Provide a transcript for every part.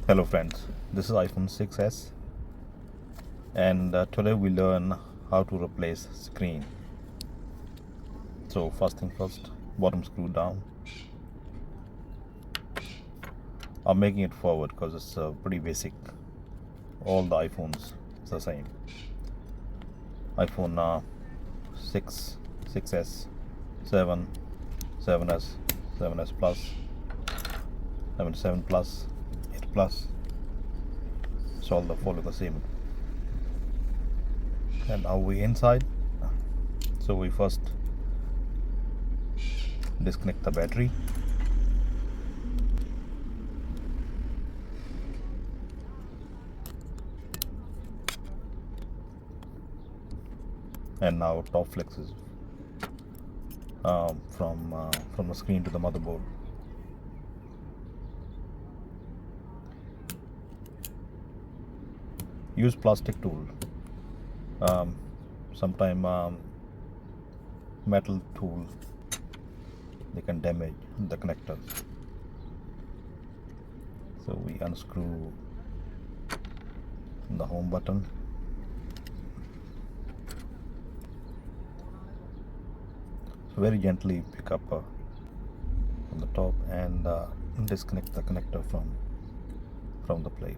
Hello friends, this is iPhone 6s and today we learn how to replace screen. So first thing first, bottom screw down. I'm making it forward because it's pretty basic. All the iPhones it's the same. iPhone 6, 6s, 7, 7s, 7s plus, 7 plus, 8 plus. It's all follow the same. And now we inside. So we first disconnect the battery. And now top flex is from the screen to the motherboard. Use plastic tool. Sometime metal tool they can damage the connectors. So we unscrew the home button. So very gently pick up on the top and disconnect the connector from the plate.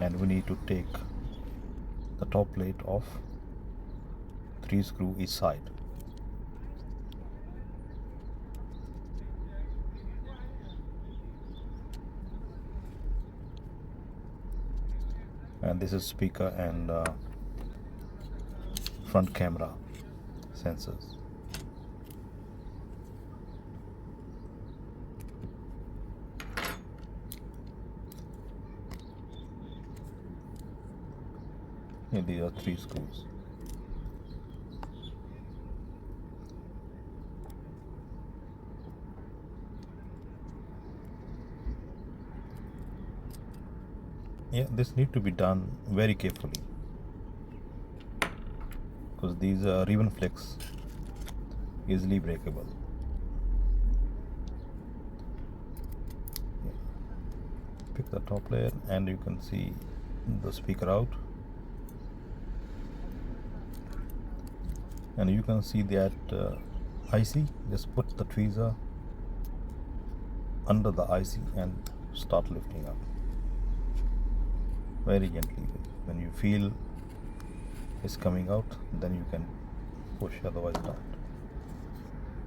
And we need to take the top plate off, 3 screws each side. And this is speaker and front camera sensors. Here these are 3 screws. Yeah, this need to be done very carefully because these ribbon flex easily breakable. Yeah. Pick the top layer and you can see the speaker out, and you can see that IC. Just put the tweezer under the IC and start lifting up very gently. When you feel it's coming out, then you can push, otherwise not.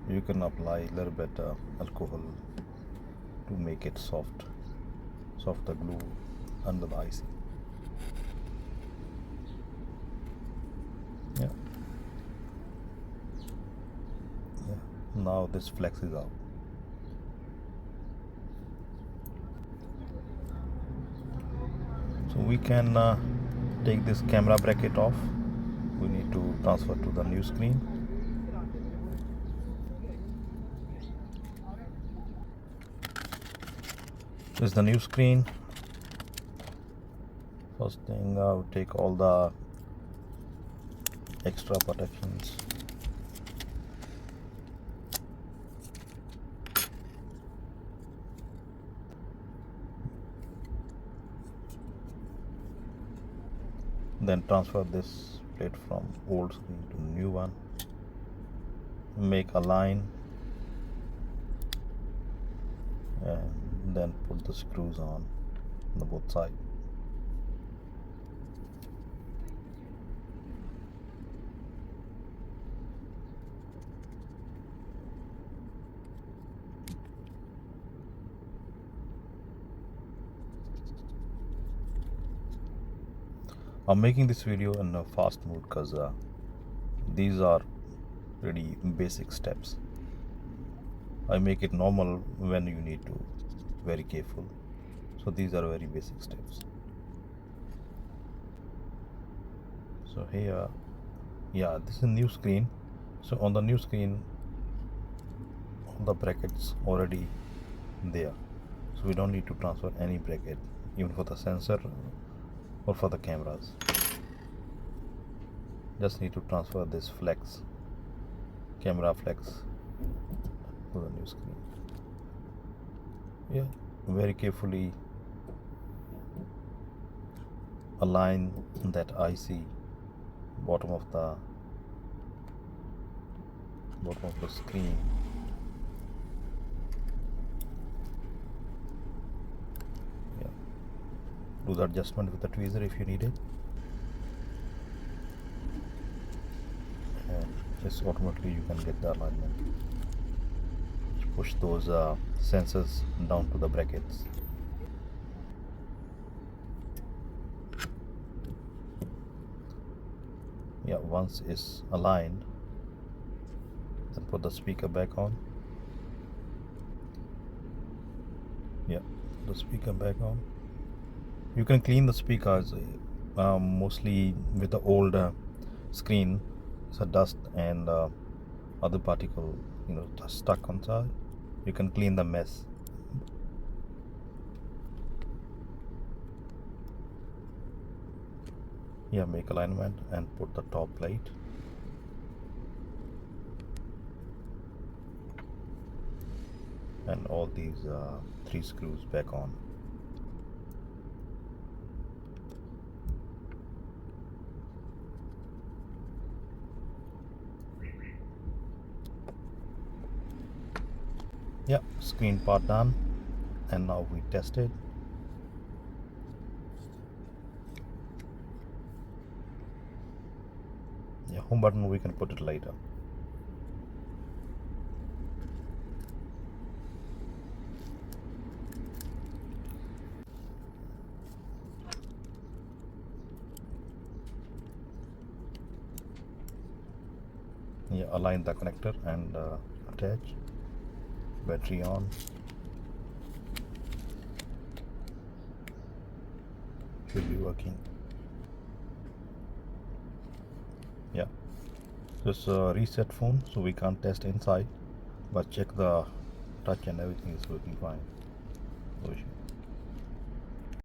You can apply a little bit alcohol to make it soft the glue under the IC. Yeah. Now this flex is out. So we can take this camera bracket off. We need to transfer to the new screen. This is the new screen. First thing, I'll take all the extra protections. Then transfer this plate from old screen to new one. Make a line and then put the screws on the both sides. I'm making this video in a fast mode because these are pretty basic steps. I make it normal when you need to very careful. So these are very basic steps. So here, yeah, this is a new screen. So on the new screen, all the brackets already there. So we don't need to transfer any bracket, even for the sensor or for the cameras. Just need to transfer this flex, camera flex, to the new screen. Yeah, very carefully align that IC bottom of the screen. Yeah, do the adjustment with the tweezer if you need it, and just automatically you can get the alignment. Just push those sensors down to the brackets. Yeah, once it's aligned, then put the speaker back on. Yeah, the speaker back on. You can clean the speakers mostly with the old screen, so dust and other particle, stuck on side. You can clean the mess. Yeah, make alignment and put the top plate. And all these 3 screws back on. Yeah, screen part done, and now we test it. Yeah, home button we can put it later. Yeah, align the connector and attach. Battery on. Should be working. Yeah, this reset phone, so we can't test inside, but check the touch and everything is working fine. No issue.